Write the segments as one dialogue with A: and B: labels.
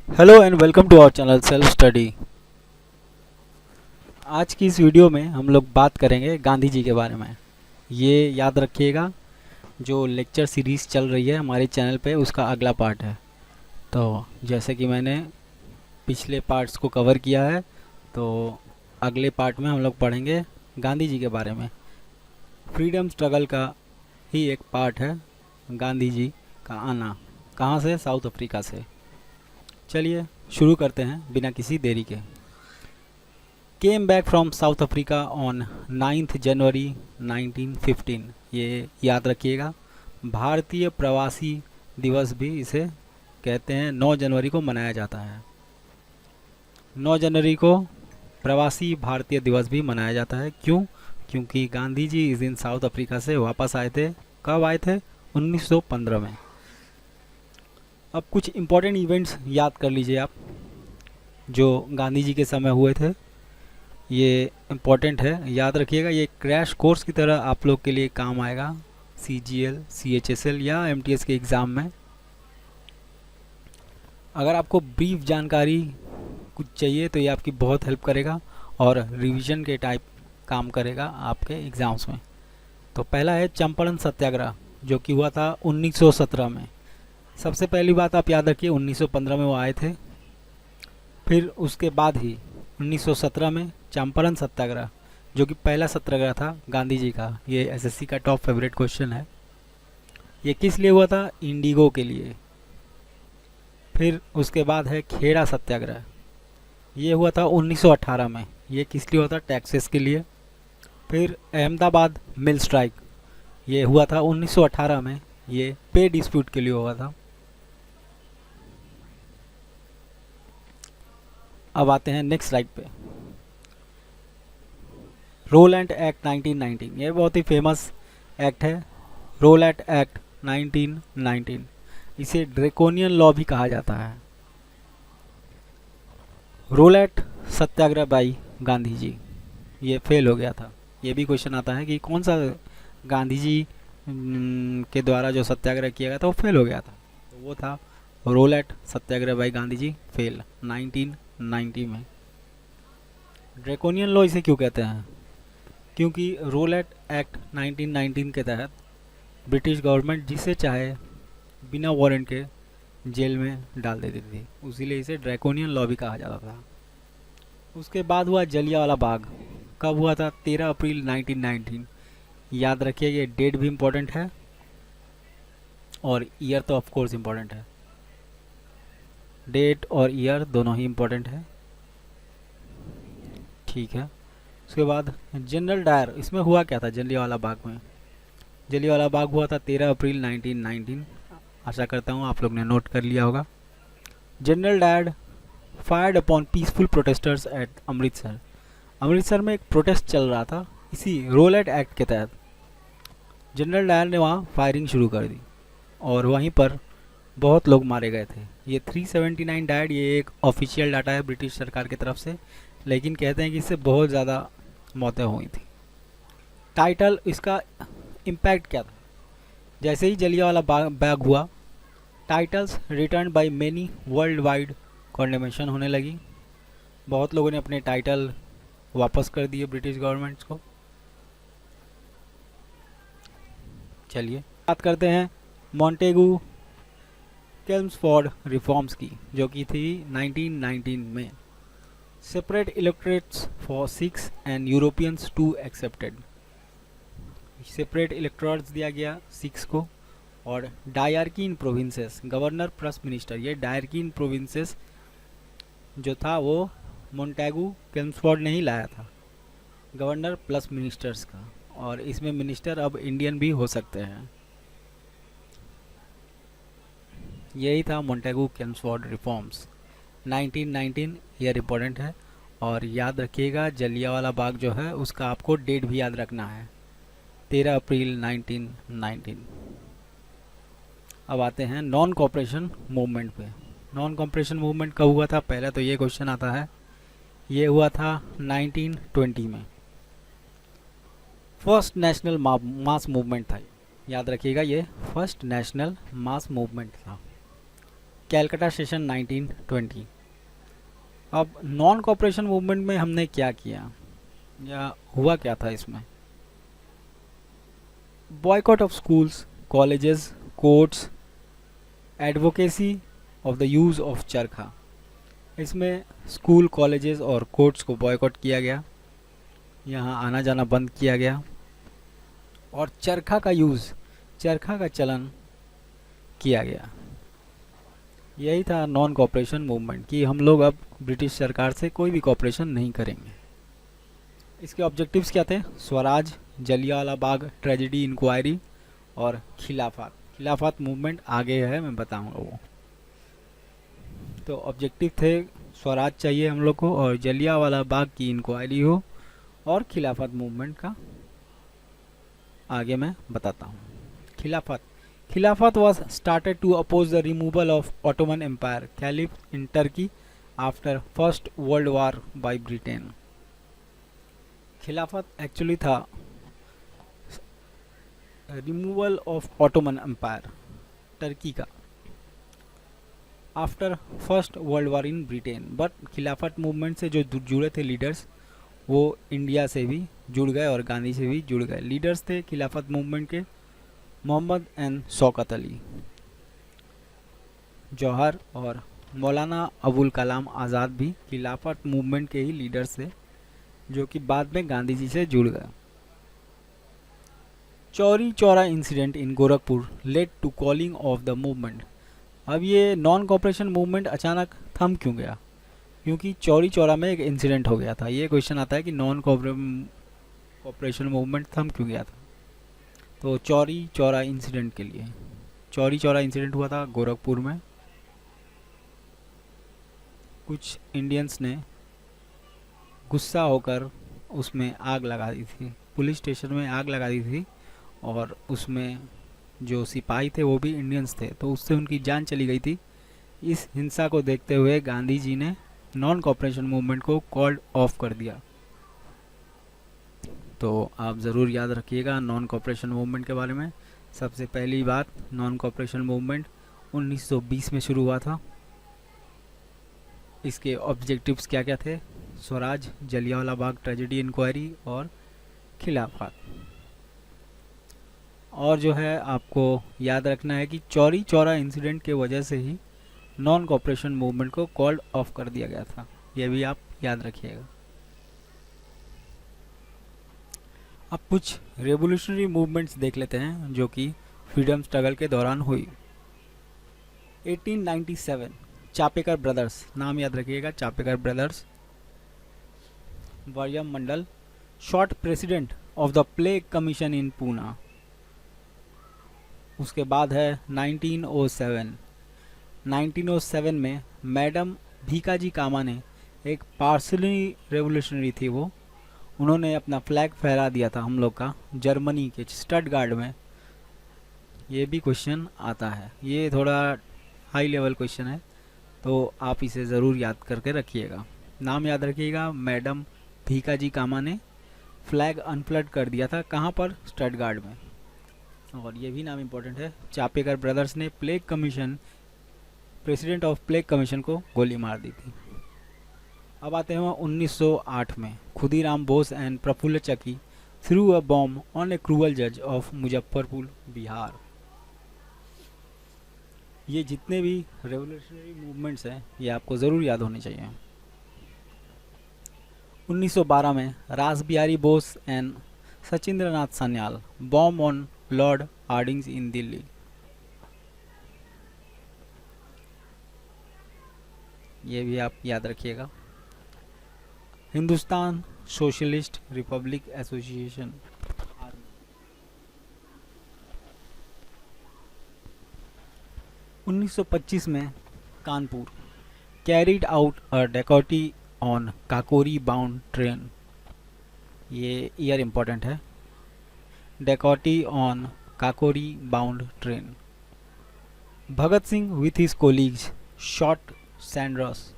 A: Hello and welcome to our channel self study. आज की इस वीडियो में हम लोग बात करेंगे गांधी जी के बारे में। ये याद रखिएगा, जो लेक्चर सीरीज़ चल रही है हमारे चैनल पे उसका अगला पार्ट है। तो जैसे कि मैंने पिछले पार्ट्स को कवर किया है, तो अगले पार्ट में हम लोग पढ़ेंगे गांधी जी के बारे में। फ्रीडम स्ट्रगल का ही एक पार्ट है गांधी जी का आना। कहाँ से? साउथ अफ्रीका से। चलिए शुरू करते हैं बिना किसी देरी के। Came back from south Africa on 9 जनवरी 1915। ये याद रखिएगा, भारतीय प्रवासी दिवस भी इसे कहते हैं। 9 जनवरी को मनाया जाता है। 9 जनवरी को प्रवासी भारतीय दिवस भी मनाया जाता है। क्यों? क्योंकि गांधी जी इस दिन साउथ अफ्रीका से वापस आए थे। कब आए थे? 1915 में। अब कुछ इम्पोर्टेंट इवेंट्स याद कर लीजिए आप, जो गांधी जी के समय हुए थे। ये इम्पोर्टेंट है, याद रखिएगा। ये क्रैश कोर्स की तरह आप लोग के लिए काम आएगा CGL, CHSL या MTS के एग्ज़ाम में। अगर आपको ब्रीफ जानकारी कुछ चाहिए तो ये आपकी बहुत हेल्प करेगा और रिवीजन के टाइप काम करेगा आपके एग्ज़ाम्स में। तो पहला है चंपारण सत्याग्रह, जो कि हुआ था 1917 में। सबसे पहली बात आप याद रखिए, 1915 में वो आए थे। फिर उसके बाद ही 1917 में चंपारण सत्याग्रह, जो कि पहला सत्याग्रह था गांधी जी का। ये SSC का टॉप फेवरेट क्वेश्चन है। ये किस लिए हुआ था? इंडिगो के लिए। फिर उसके बाद है खेड़ा सत्याग्रह। ये हुआ था 1918 में। ये किस लिए हुआ था? टैक्सेस के लिए। फिर अहमदाबाद मिल स्ट्राइक, ये हुआ था 1918 में। ये पे डिस्प्यूट के लिए हुआ था। अब आते हैं नेक्स्ट स्लाइड पे। रोलैंड एक्ट 1919, ये बहुत ही फेमस एक्ट है। रोलैंड एक्ट 1919, इसे ड्रैकोनियन लॉ भी कहा जाता है। रोलैंड सत्याग्रह बाई गांधी जी, ये फेल हो गया था। ये भी क्वेश्चन आता है कि कौन सा गांधी जी के द्वारा जो सत्याग्रह किया गया था वो फेल हो गया था। तो वो था Rowlatt Satyagraha by Gandhi ji, fail 1990 में। ड्रैकोनियन लॉ इसे क्यों कहते हैं? क्योंकि रोलैंड एक्ट 1919 के तहत ब्रिटिश गवर्नमेंट जिसे चाहे बिना वारंट के जेल में डाल देती थी, उसीलिए इसे ड्रैकोनियन लॉ भी कहा जाता था। उसके बाद हुआ जलियांवाला बाग। कब हुआ था? 13 अप्रैल 1919। याद रखिए, ये डेट भी इम्पोर्टेंट है और ईयर तो ऑफ कोर्स इम्पोर्टेंट है। डेट और ईयर दोनों ही इम्पोर्टेंट है, ठीक है। उसके बाद जनरल डायर, इसमें हुआ क्या था जलियांवाला बाग में? जलियांवाला बाग हुआ था 13 अप्रैल 1919। आशा करता हूँ आप लोग ने नोट कर लिया होगा। General Dyer fired upon peaceful protesters at Amritsar. Amritsar में एक प्रोटेस्ट चल रहा था, इसी रोलैंड एक्ट के तहत जनरल डायर ने वहाँ फायरिंग शुरू कर दी और वहीं पर बहुत लोग मारे गए थे। ये 379 डायड, ये एक ऑफिशियल डाटा है ब्रिटिश सरकार की तरफ से, लेकिन कहते हैं कि इससे बहुत ज़्यादा मौतें हुई थी। टाइटल, इसका इम्पैक्ट क्या था? जैसे ही जलियांवाला बाग हुआ, titles return by many world wide condemnation होने लगी। बहुत लोगों ने अपने टाइटल वापस कर दिए ब्रिटिश गवर्नमेंट्स को। चलिए बात करते हैं मॉन्टेगू चेम्सफोर्ड रिफॉर्म्स की, जो की थी 1919 में। Separate electorates for Sikhs and Europeans to accepted. Separate electorates दिया गया सिख्स को। और dyarchy in provinces, governor plus minister. ये डायरकी इन प्रोविंसेस जो था वो मॉन्टेगू चेम्सफोर्ड ने ही लाया था, गवर्नर प्लस मिनिस्टर्स का। और इसमें मिनिस्टर अब इंडियन भी हो सकते हैं। यही था Montagu Chelmsford reforms 1919। Year important है और याद रखिएगा जलियांवाला बाग जो है उसका आपको डेट भी याद रखना है, 13 अप्रैल 1919। अब आते हैं नॉन कॉपरेशन मूवमेंट पे। नॉन कॉपरेशन मूवमेंट कब हुआ था? पहले तो ये क्वेश्चन आता है। ये हुआ था 1920 में। फर्स्ट नेशनल मास मूवमेंट था, याद रखिएगा, ये फर्स्ट नेशनल मास मूवमेंट था। कैलकाटा सेशन 1920। अब नॉन कॉपरेशन मूवमेंट में हमने क्या किया या हुआ क्या था इसमें? Boycott of schools, colleges, courts, advocacy of the use of चरखा। इसमें स्कूल, कॉलेजेस और कोर्ट्स को बॉयकॉट किया गया, यहाँ आना जाना बंद किया गया, और चरखा का यूज़, चरखा का चलन किया गया। यही था नॉन कॉपरेशन मूवमेंट कि हम लोग अब ब्रिटिश सरकार से कोई भी कॉपरेशन नहीं करेंगे। इसके ऑब्जेक्टिव्स क्या थे? स्वराज, जलियांवाला बाग ट्रेजेडी इंक्वायरी और खिलाफत। खिलाफत मूवमेंट आगे है, मैं बताऊंगा वो। तो ऑब्जेक्टिव थे स्वराज चाहिए हम लोग को, और जलियांवाला बाग की इंक्वायरी हो, और खिलाफत मूवमेंट का आगे मैं बताता हूँ। खिलाफत was started to oppose the removal of Ottoman Empire Caliph in Turkey after First World War by Britain। Khilafat actually था removal of Ottoman empire Turkey का after first world war in Britain. But Khilafat movement से जो जुड़े थे leaders, वो India से भी जुड़ गए और गांधी से भी जुड़ गए। लीडर्स थे खिलाफत मूवमेंट के मोहम्मद एंड शौकत अली, जौहर और मौलाना अबुल कलाम आज़ाद भी खिलाफत मूवमेंट के ही लीडर्स थे, जो कि बाद में गांधी जी से जुड़ गए। Chauri Chaura incident in Gorakhpur led to calling of the movement. अब ये नॉन कॉपरेशन मूवमेंट अचानक थम क्यों गया? क्योंकि चौरी चौरा में एक इंसिडेंट हो गया था। ये क्वेश्चन आता है कि नॉन कॉपरेशन मूवमेंट थम क्यों गया था। तो चौरी चौरा इंसिडेंट के लिए, चौरी चौरा इंसिडेंट हुआ था गोरखपुर में। कुछ इंडियंस ने गुस्सा होकर उसमें आग लगा दी थी, पुलिस स्टेशन में आग लगा दी थी, और उसमें जो सिपाही थे वो भी इंडियंस थे, तो उससे उनकी जान चली गई थी। इस हिंसा को देखते हुए गांधी जी ने नॉन कॉपरेशन मूवमेंट को कॉल्ड ऑफ कर दिया। तो आप ज़रूर याद रखिएगा नॉन कॉपरेशन मूवमेंट के बारे में। सबसे पहली बात, नॉन कॉपरेशन मूवमेंट 1920 में शुरू हुआ था। इसके ऑब्जेक्टिव्स क्या क्या थे? स्वराज, जलियांवाला बाग ट्रेजेडी इंक्वायरी और खिलाफत। और जो है आपको याद रखना है कि चौरी चौरा इंसिडेंट के वजह से ही नॉन कॉपरेशन मूवमेंट को कॉल्ड ऑफ कर दिया गया था, यह भी आप याद रखिएगा। अब कुछ रेवोल्यूशनरी मूवमेंट्स देख लेते हैं जो कि फ्रीडम स्ट्रगल के दौरान हुई। 1897 चापेकर ब्रदर्स, नाम याद रखिएगा, चापेकर ब्रदर्स। वर्यम मंडल shot president of the plague commission in Poona. उसके बाद है 1907। 1907 में मैडम भीकाजी कामा ने, एक पार्सली रेवोल्यूशनरी थी वो, उन्होंने अपना फ्लैग फहरा दिया था हम लोग का जर्मनी के स्टटगार्ड में। ये भी क्वेश्चन आता है, ये थोड़ा हाई लेवल क्वेश्चन है, तो आप इसे ज़रूर याद करके रखिएगा। नाम याद रखिएगा, मैडम भीकाजी कामा ने फ्लैग अनफ्लड कर दिया था, कहाँ पर? स्टटगार्ड में। और ये भी नाम इम्पोर्टेंट है, चापेकर ब्रदर्स ने plague commission, president of plague commission को गोली मार दी थी। अब आते हैं 1908 में Khudiram Bose and Prafulla Chaki threw a bomb on a cruel जज ऑफ मुजफ्फरपुर, बिहार। ये जितने भी रेवोल्यूशनरी मूवमेंट्स हैं ये आपको ज़रूर याद होने चाहिए। 1912 में Rashbehari Bose and Sachindranath Sanyal bomb on lord Hardinge's in Delhi. ये भी आप याद रखिएगा। हिंदुस्तान सोशलिस्ट रिपब्लिक एसोसिएशन, 1925 में कानपुर कैरिड आउट अ डकैती ऑन काकोरी बाउंड ट्रेन। ये ईयर इम्पोर्टेंट है, डकैती on Kakori bound train. Bhagat Singh with his colleagues shot Sanders,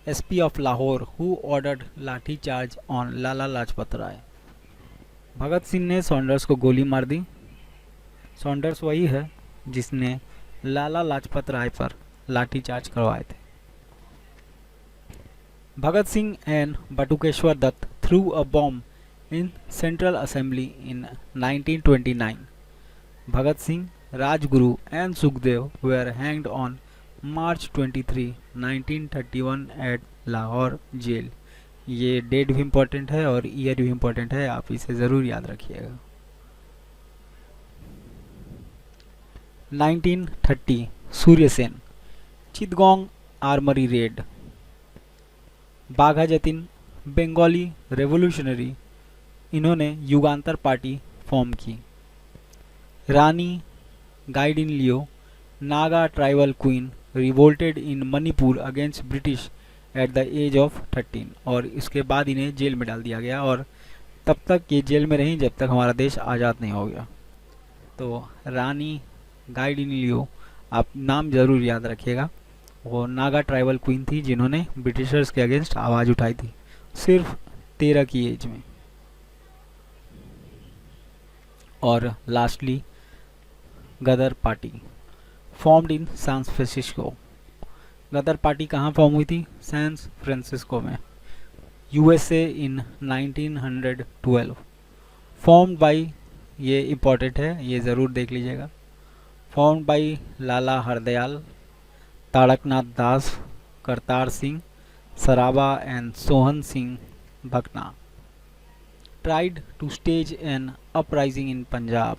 A: SP of Lahore, who ordered लाठी चार्ज ऑन लाला लाजपत राय। भगत सिंह ने सॉन्डर्स को गोली मार दी। सॉन्डर्स वही है जिसने लाला लाजपत राय पर लाठीचार्ज करवाए थे। Bhagat Singh and Batukeshwar Dutt threw a bomb in central assembly in 1929। Bhagat Singh, Rajguru and Sukhdev were hanged on March 23, 1931 at Lahore jail. ये डेट भी इम्पोर्टेंट है और ईयर भी इम्पोर्टेंट है, आप इसे ज़रूर याद रखिएगा। 1930 Surya Sen, Chittagong armoury raid. Bagha Jatin, Bengali revolutionary, इन्होंने युगांतर पार्टी फॉर्म की। Rani Gaidinliu, Naga tribal queen, revolted in Manipur against British at the age of 13, और इसके बाद इन्हें जेल में डाल दिया गया और तब तक ये जेल में रहीं जब तक हमारा देश आज़ाद नहीं हो गया। तो रानी गाइडिनलियो, आप नाम ज़रूर याद रखिएगा। वो नागा ट्राइबल क्वीन थी जिन्होंने ब्रिटिशर्स के अगेंस्ट आवाज़ उठाई थी, सिर्फ 13 की एज में। और lastly Ghadar party, formed in San Francisco. Ghadar party कहाँ फॉर्म हुई थी? सैन फ्रांसिस्को में, यूएसए इन 1912। फॉर्म्ड बाई, ये इम्पोर्टेंट है, ये ज़रूर देख लीजिएगा। Formed by Lala Hardayal, Taraknath Das, Kartar Singh Sarabha and Sohan Singh Bhakna. Tried to stage an uprising in Punjab,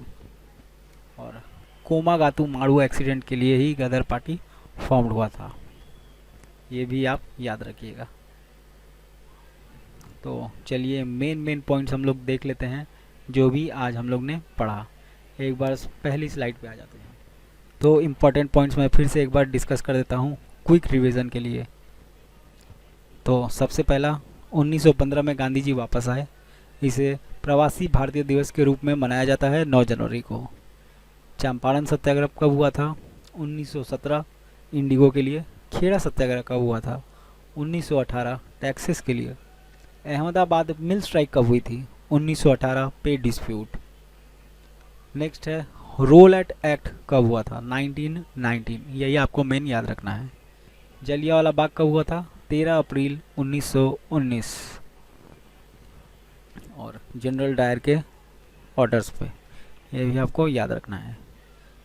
A: और कोमागातू मारू एक्सीडेंट के लिए ही गदर पार्टी फॉर्म्ड हुआ था, ये भी आप याद रखिएगा। तो चलिए मेन पॉइंट्स हम लोग देख लेते हैं जो भी आज हम लोग ने पढ़ा। एक बार पहली स्लाइड पे आ जाते हैं। तो इम्पॉर्टेंट पॉइंट्स मैं फिर से एक बार डिस्कस कर देता हूँ क्विक रिवीजन के लिए। तो सबसे पहला, 1915 में गांधी जी वापस आए। इसे प्रवासी भारतीय दिवस के रूप में मनाया जाता है 9 जनवरी को। चंपारण सत्याग्रह कब हुआ था? 1917 इंडिगो के लिए। खेड़ा सत्याग्रह कब हुआ था? 1918 टैक्सेस के लिए। अहमदाबाद मिल स्ट्राइक कब हुई थी? 1918 पे डिस्प्यूट। नेक्स्ट है रोल एट एक्ट कब हुआ था? 1919, यही आपको मेन याद रखना है। जलियांवाला बाग कब हुआ था? 13 अप्रैल 1919, और जनरल डायर के ऑर्डर्स पे, ये भी आपको याद रखना है।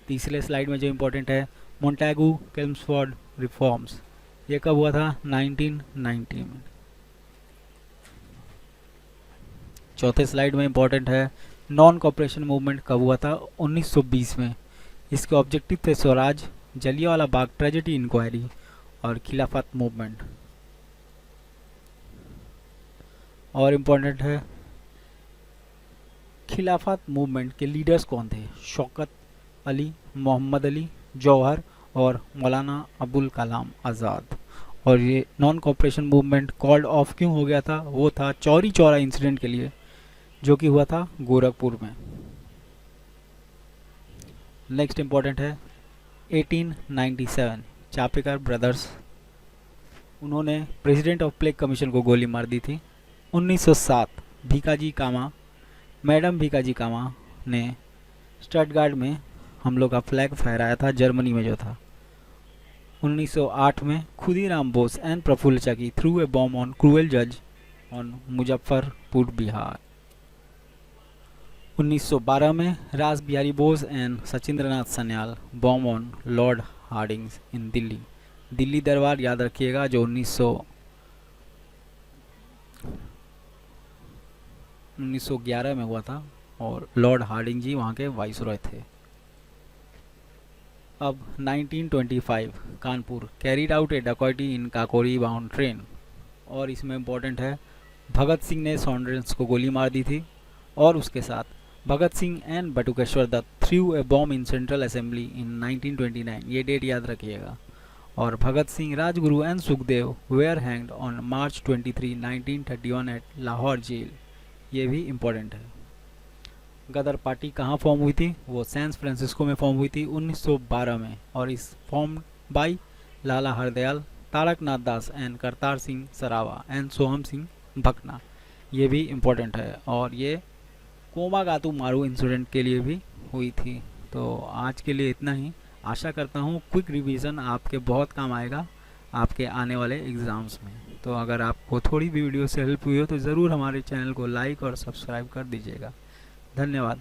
A: तीसरे स्लाइड में जो इम्पोर्टेंट है, मोंटेगू केम्सफोर्ड रिफॉर्म्स, ये कब हुआ था? 1990 में। चौथे स्लाइड में इम्पोर्टेंट है, नॉन कॉपरेशन मूवमेंट कब हुआ था? 1920 में। इसके ऑब्जेक्टिव थे स्वराज, जलियांवाला बाग ट्रेजेडी इंक्वायरी और खिलाफत मूवमेंट। और इम्पोर्टेंट है, खिलाफत मूवमेंट के लीडर्स कौन थे? शौकत अली, मोहम्मद अली, जौहर और मौलाना अबुल कलाम आज़ाद। और ये non cooperation movement called off क्यों हो गया था? वो था चौरी चौरा इंसिडेंट के लिए, जो कि हुआ था गोरखपुर में। नेक्स्ट इम्पोर्टेंट है 1897, चापेकर ब्रदर्स, उन्होंने प्रेसिडेंट ऑफ प्लेग कमीशन को गोली मार दी थी। 1907 भीकाजी कामा, मैडम भीकाजी कामा ने स्टटगार्ड में हम लोग का फ्लैग फहराया था, जर्मनी में जो था। 1908 में Khudiram Bose and Prafulla Chaki threw a bomb on cruel जज ऑन मुजफ्फरपुर बिहार। 1912 में Ras Bihari Bose and Sachindranath Sanyal bomb on lord Hardinge's in Delhi. Delhi Darbar याद रखिएगा, जो 1911 में हुआ था, और लॉर्ड हार्डिंग जी वहाँ के वाइसरॉय थे। अब 1925 कानपुर, कैरीड आउट ए डकॉइटी इन काकोरी बाउंड ट्रेन, और इसमें इम्पोर्टेंट है भगत सिंह ने सॉन्ड्रेंस को गोली मार दी थी, और उसके साथ Bhagat Singh and Batukeshwar Dutt threw a bomb in central assembly in 1929, ये डेट याद रखिएगा। और Bhagat Singh, Rajguru and Sukhdev were hanged on March 23, 1931 at Lahore jail, ये भी इम्पोर्टेंट है। गदर पार्टी कहाँ फॉर्म हुई थी? वो सैन फ्रांसिस्को में फॉर्म हुई थी 1912 में, और इस form by Lala Hardayal, Taraknath Das and Kartar Singh Sarabha and Sohan Singh Bhakna, ये भी इम्पोर्टेंट है। और ये कोमागातू मारू इंसिडेंट के लिए भी हुई थी। तो आज के लिए इतना ही। आशा करता हूँ क्विक रिवीजन आपके बहुत काम आएगा आपके आने वाले एग्ज़ाम्स में। तो अगर आपको थोड़ी भी वीडियो से हेल्प हुई हो तो ज़रूर हमारे चैनल को लाइक और सब्सक्राइब कर दीजिएगा। धन्यवाद।